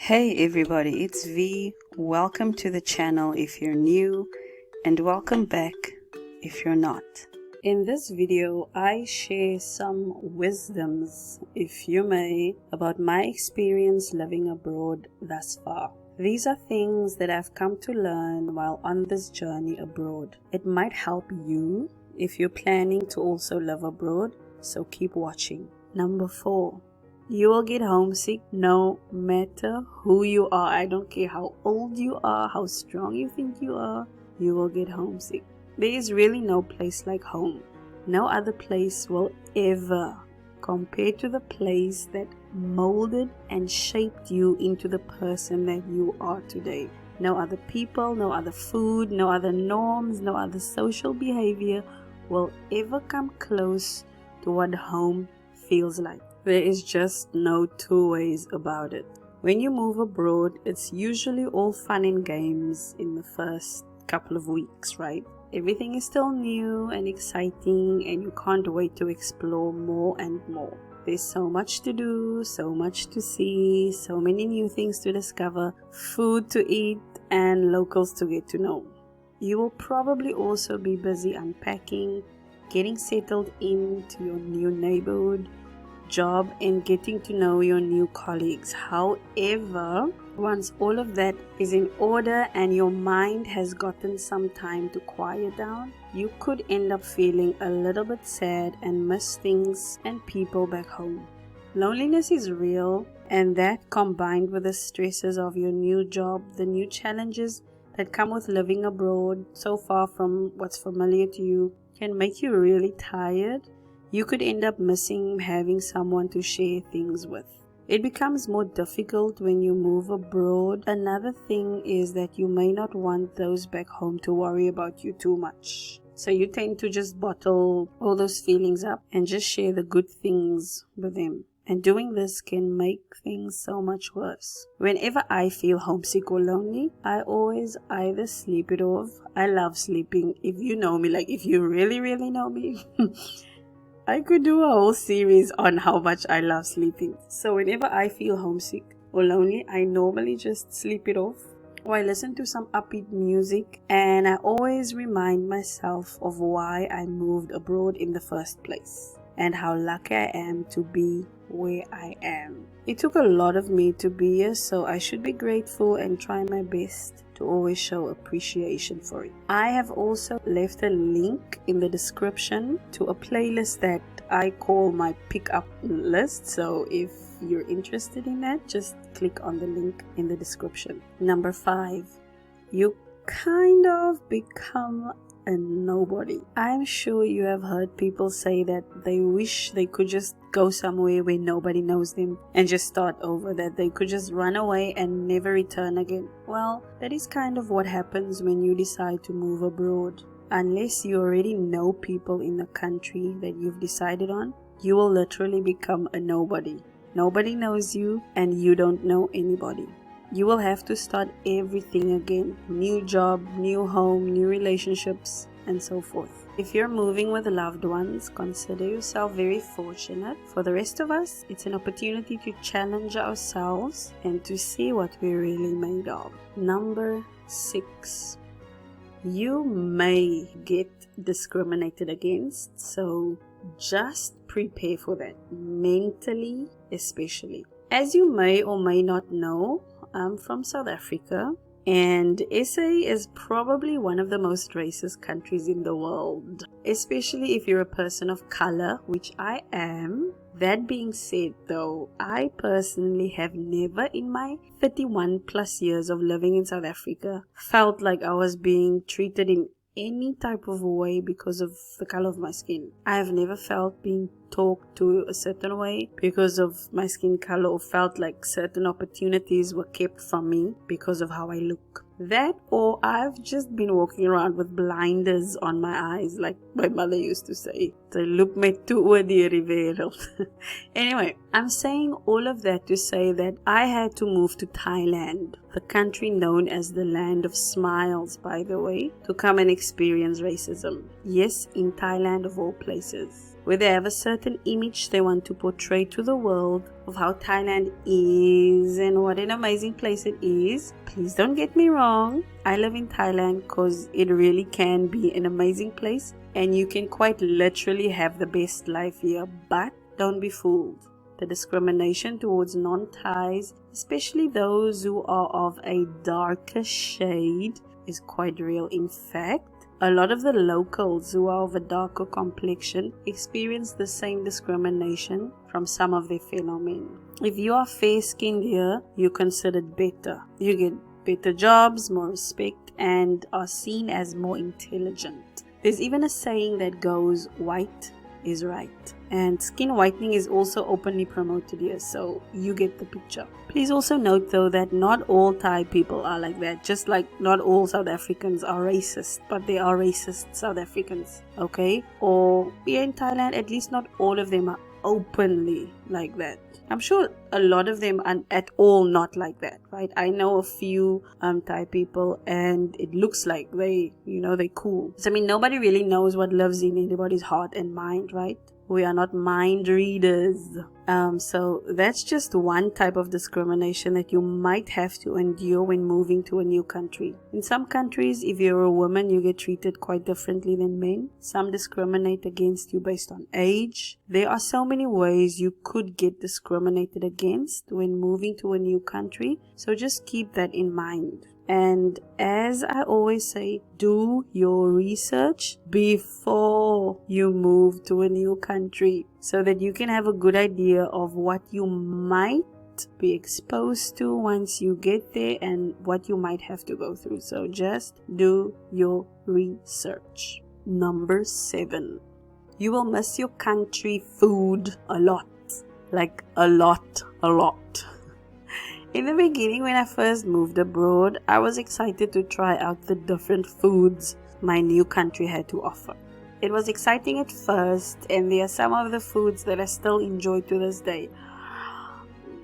Hey everybody, it's V. Welcome to the channel if you're new, and welcome back if you're not. In this video, I share some wisdoms, if you may, about my experience living abroad thus far. These are things that I've come to learn while on this journey abroad. It might help you if you're planning to also live abroad, so keep watching. Number 4. You will get homesick no matter who you are. I don't care how old you are, how strong you think you are, you will get homesick. There is really no place like home. No other place will ever compare to the place that molded and shaped you into the person that you are today. No other people, no other food, no other norms, no other social behavior will ever come close to what home feels like. There is just no two ways about it. When you move abroad, it's usually all fun and games in the first couple of weeks, right? Everything is still new and exciting, and you can't wait to explore more and more. There's so much to do, so much to see, so many new things to discover, food to eat, and locals to get to know. You will probably also be busy unpacking, getting settled into your new neighborhood, job, and getting to know your new colleagues. However, once all of that is in order and your mind has gotten some time to quiet down, you could end up feeling a little bit sad and miss things and people back home. Loneliness is real, and that combined with the stresses of your new job, the new challenges that come with living abroad so far from what's familiar to you, can make you really tired. You could end up missing having someone to share things with. It becomes more difficult when you move abroad. Another thing is that you may not want those back home to worry about you too much. So you tend to just bottle all those feelings up and just share the good things with them. And doing this can make things so much worse. Whenever I feel homesick or lonely, I always either sleep it off. I love sleeping. If you know me, like if you really know me, I could do a whole series on how much I love sleeping. So whenever I feel homesick or lonely, I normally just sleep it off, or I listen to some upbeat music, and I always remind myself of why I moved abroad in the first place and how lucky I am to be where I am. It took a lot of me to be here, so I should be grateful and try my best to always show appreciation for it. I have also left a link in the description to a playlist that I call my pickup list, so if you're interested in that, just click on the link in the description. Number 5, you kind of become a nobody. I'm sure you have heard people say that they wish they could just go somewhere where nobody knows them and just start over, that they could just run away and never return again. Well, that is kind of what happens when you decide to move abroad. Unless you already know people in the country that you've decided on, you will literally become a nobody. Nobody knows you and you don't know anybody. You will have to start everything again. New job, new home, new relationships, and so forth. If you're moving with loved ones, consider yourself very fortunate. For the rest of us, it's an opportunity to challenge ourselves and to see what we're really made of. Number 6. You may get discriminated against, so just prepare for that, mentally especially. As you may or may not know, I'm from South Africa, and SA is probably one of the most racist countries in the world, especially if you're a person of color, which I am. That being said though, I personally have never in my 31 plus years of living in South Africa felt like I was being treated in any type of way because of the color of my skin. I have never felt being talked to a certain way because of my skin color, or felt like certain opportunities were kept from me because of how I look. That, or I've just been walking around with blinders on my eyes, like my mother used to say. Look me toe oor die wêreld. Anyway, I'm saying all of that to say that I had to move to Thailand, the country known as the land of smiles, by the way, to come and experience racism. Yes, in Thailand of all places. where they have a certain image they want to portray to the world of how Thailand is and what an amazing place it is. Please don't get me wrong. I live in Thailand because it really can be an amazing place and you can quite literally have the best life here, but don't be fooled. The discrimination towards non-Thais, especially those who are of a darker shade, is quite real. In fact, a lot of the locals who are of a darker complexion experience the same discrimination from some of their fellow men. If you are fair-skinned here, you're considered better. You get better jobs, more respect, and are seen as more intelligent. There's even a saying that goes, white is right. And skin whitening is also openly promoted here, so you get the picture. Please also note though that not all Thai people are like that, just like not all South Africans are racist, but they are racist South Africans, okay? Or here in Thailand, at least not all of them are openly like that. I'm sure a lot of them are at all not like that, right? I know a few Thai people and it looks like they're cool. So I mean, nobody really knows what lives in anybody's heart and mind, right? We are not mind readers. So that's just one type of discrimination that you might have to endure when moving to a new country. In some countries, if you're a woman, you get treated quite differently than men. Some discriminate against you based on age. There are so many ways you could get discriminated against when moving to a new country. So just keep that in mind. And as I always say, do your research before you move to a new country so that you can have a good idea of what you might be exposed to once you get there and what you might have to go through. So just do your research. Number 7. You will miss your country food a lot. Like a lot. In the beginning, when I first moved abroad, I was excited to try out the different foods my new country had to offer. It was exciting at first, and there are some of the foods that I still enjoy to this day.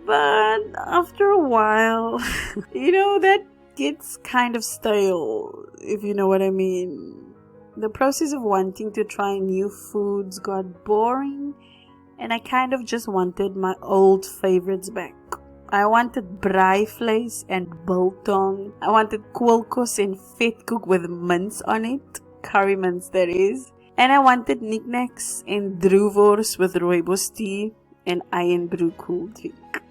But after a while, that gets kind of stale, if you know what I mean. The process of wanting to try new foods got boring, and I kind of just wanted my old favorites back. I wanted braai vlees and biltong. I wanted koolkos and vetkoek with mince on it. Curry mince, that is. And I wanted knickknacks and droewors with rooibos tea and iron brew cool drink.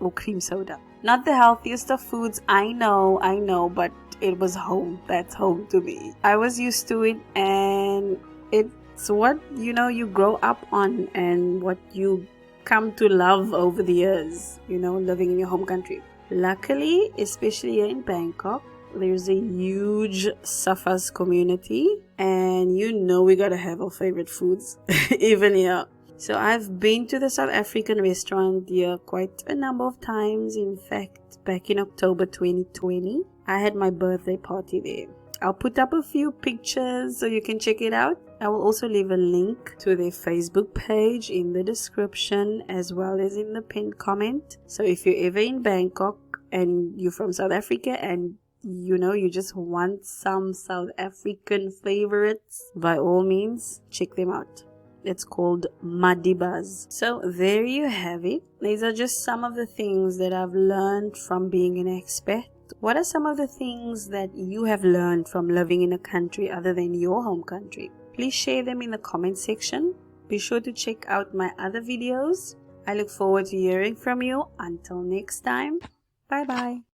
Or cream soda. Not the healthiest of foods, I know, but it was home. That's home to me. I was used to it, and it's what, you grow up on and what you come to love over the years, living in your home country. Luckily, especially here in Bangkok, there's a huge Safas community, and we gotta have our favorite foods even here. So I've been to the South African restaurant here quite a number of times. In fact, back in October 2020, I had my birthday party there. I'll put up a few pictures so you can check it out. I will also leave a link to their Facebook page in the description as well as in the pinned comment. So if you're ever in Bangkok and you're from South Africa and you just want some South African favorites, by all means, check them out. It's called Madibas. So there you have it. These are just some of the things that I've learned from being an expat. What are some of the things that you have learned from living in a country other than your home country? Please share them in the comment section. Be sure to check out my other videos. I look forward to hearing from you. Until next time, bye bye.